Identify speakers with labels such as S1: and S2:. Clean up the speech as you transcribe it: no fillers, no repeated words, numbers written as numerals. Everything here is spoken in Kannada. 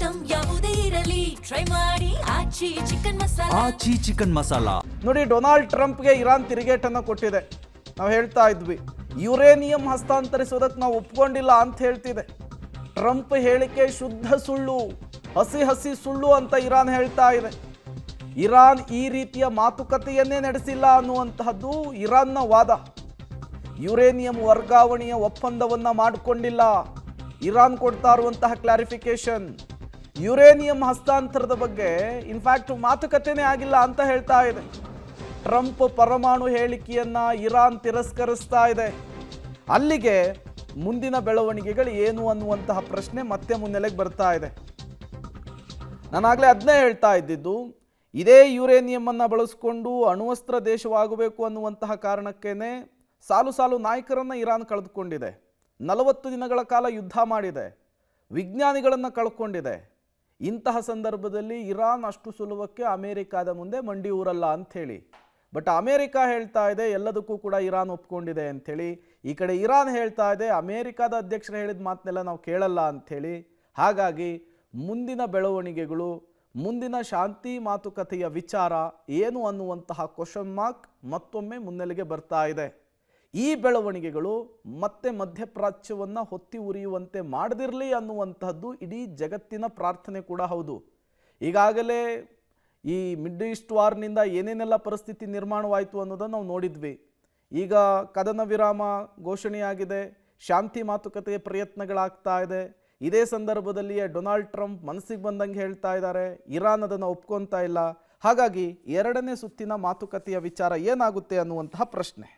S1: ಐಟಂ ಯಾವುದೇ ಇರಲಿ ಟ್ರೈ ಮಾಡಿ ಆಚಿ ಚಿಕನ್ ಮಸಾಲಾ.
S2: ನೋಡಿ, ಡೊನಾಲ್ಡ್ ಟ್ರಂಪ್ಗೆ ಇರಾನ್ ತಿರುಗೇಟನ್ನು ಕೊಟ್ಟಿದೆ. ನಾವು ಹೇಳ್ತಾ ಇದ್ವಿ ಯುರೇನಿಯಂ ಹಸ್ತಾಂತರಿಸೋದಕ್ಕೆ ನಾವು ಒಪ್ಕೊಂಡಿಲ್ಲ ಅಂತ ಹೇಳ್ತಿದೆ. ಟ್ರಂಪ್ ಹೇಳಿಕೆ ಶುದ್ಧ ಸುಳ್ಳು, ಹಸಿ ಸುಳ್ಳು ಅಂತ ಇರಾನ್ ಹೇಳ್ತಾ ಇದೆ. ಇರಾನ್ ಈ ರೀತಿಯ ಮಾತುಕತೆಯನ್ನೇ ನಡೆಸಿಲ್ಲ ಅನ್ನುವಂತಹದ್ದು ಇರಾನ್ನ ವಾದ. ಯುರೇನಿಯಂ ವರ್ಗಾವಣೆಯ ಒಪ್ಪಂದವನ್ನು ಮಾಡಿಕೊಂಡಿಲ್ಲ. ಇರಾನ್ ಕೊಡ್ತಾ ಇರುವಂತಹ ಕ್ಲಾರಿಫಿಕೇಶನ್ ಯುರೇನಿಯಂ ಹಸ್ತಾಂತರದ ಬಗ್ಗೆ ಇನ್ಫ್ಯಾಕ್ಟ್ ಮಾತುಕತೆನೇ ಆಗಿಲ್ಲ ಅಂತ ಹೇಳ್ತಾ ಇದೆ. ಟ್ರಂಪ್ ಪರಮಾಣು ಹೇಳಿಕೆಯನ್ನ ಇರಾನ್ ತಿರಸ್ಕರಿಸ್ತಾ ಇದೆ. ಅಲ್ಲಿಗೆ ಮುಂದಿನ ಬೆಳವಣಿಗೆಗಳು ಏನು ಅನ್ನುವಂತಹ ಪ್ರಶ್ನೆ ಮತ್ತೆ ಮುನ್ನೆಲೆಗೆ ಬರ್ತಾ ಇದೆ. ನಾನಾಗಲೇ ಅದನ್ನೇ ಹೇಳ್ತಾ ಇದ್ದಿದ್ದು, ಇದೇ ಯುರೇನಿಯಂ ಅನ್ನು ಬಳಸಿಕೊಂಡು ಅಣ್ವಸ್ತ್ರ ದೇಶವಾಗಬೇಕು ಅನ್ನುವಂತಹ ಕಾರಣಕ್ಕೇನೆ ಸಾಲು ನಾಯಕರನ್ನು ಇರಾನ್ ಕಳೆದುಕೊಂಡಿದೆ. 40 ದಿನಗಳ ಕಾಲ ಯುದ್ಧ ಮಾಡಿದೆ, ವಿಜ್ಞಾನಿಗಳನ್ನು ಕಳ್ಕೊಂಡಿದೆ. ಇಂತಹ ಸಂದರ್ಭದಲ್ಲಿ ಇರಾನ್ ಅಷ್ಟು ಸುಲಭಕ್ಕೆ ಅಮೇರಿಕಾದ ಮುಂದೆ ಮಂಡಿ ಊರಲ್ಲ ಅಂಥೇಳಿ. ಬಟ್ ಅಮೇರಿಕ ಹೇಳ್ತಾ ಇದೆ ಎಲ್ಲದಕ್ಕೂ ಕೂಡ ಇರಾನ್ ಒಪ್ಕೊಂಡಿದೆ ಅಂಥೇಳಿ. ಈ ಕಡೆ ಇರಾನ್ ಹೇಳ್ತಾ ಇದೆ ಅಮೇರಿಕಾದ ಅಧ್ಯಕ್ಷರು ಹೇಳಿದ ಮಾತನ್ನೆಲ್ಲ ನಾವು ಕೇಳಲ್ಲ ಅಂಥೇಳಿ. ಹಾಗಾಗಿ ಮುಂದಿನ ಬೆಳವಣಿಗೆಗಳು, ಮುಂದಿನ ಶಾಂತಿ ಮಾತುಕತೆಯ ವಿಚಾರ ಏನು ಅನ್ನುವಂತಹ ಕ್ವಶನ್ ಮಾರ್ಕ್ ಮತ್ತೊಮ್ಮೆ ಮುನ್ನೆಲೆಗೆ ಬರ್ತಾ ಇದೆ. ಈ ಬೆಳವಣಿಗೆಗಳು ಮತ್ತೆ ಮಧ್ಯಪ್ರಾಚ್ಯವನ್ನು ಹೊತ್ತಿ ಉರಿಯುವಂತೆ ಮಾಡದಿರಲಿ ಅನ್ನುವಂತಹದ್ದು ಇಡೀ ಜಗತ್ತಿನ ಪ್ರಾರ್ಥನೆ ಕೂಡ ಹೌದು. ಈಗಾಗಲೇ ಈ ಮಿಡ್ ಈಸ್ಟ್ ವಾರ್ನಿಂದ ಏನೇನೆಲ್ಲ ಪರಿಸ್ಥಿತಿ ನಿರ್ಮಾಣವಾಯಿತು ಅನ್ನೋದನ್ನು ನಾವು ನೋಡಿದ್ವಿ. ಈಗ ಕದನ ವಿರಾಮ ಘೋಷಣೆಯಾಗಿದೆ, ಶಾಂತಿ ಮಾತುಕತೆಯ ಪ್ರಯತ್ನಗಳಾಗ್ತಾ ಇದೆ. ಇದೇ ಸಂದರ್ಭದಲ್ಲಿಯೇ ಡೊನಾಲ್ಡ್ ಟ್ರಂಪ್ ಮನಸ್ಸಿಗೆ ಬಂದಂಗೆ ಹೇಳ್ತಾ ಇದ್ದಾರೆ, ಇರಾನ್ ಅದನ್ನು ಒಪ್ಕೊತಾ ಇಲ್ಲ. ಹಾಗಾಗಿ ಎರಡನೇ ಸುತ್ತಿನ ಮಾತುಕತೆಯ ವಿಚಾರ ಏನಾಗುತ್ತೆ ಅನ್ನುವಂತಹ ಪ್ರಶ್ನೆ.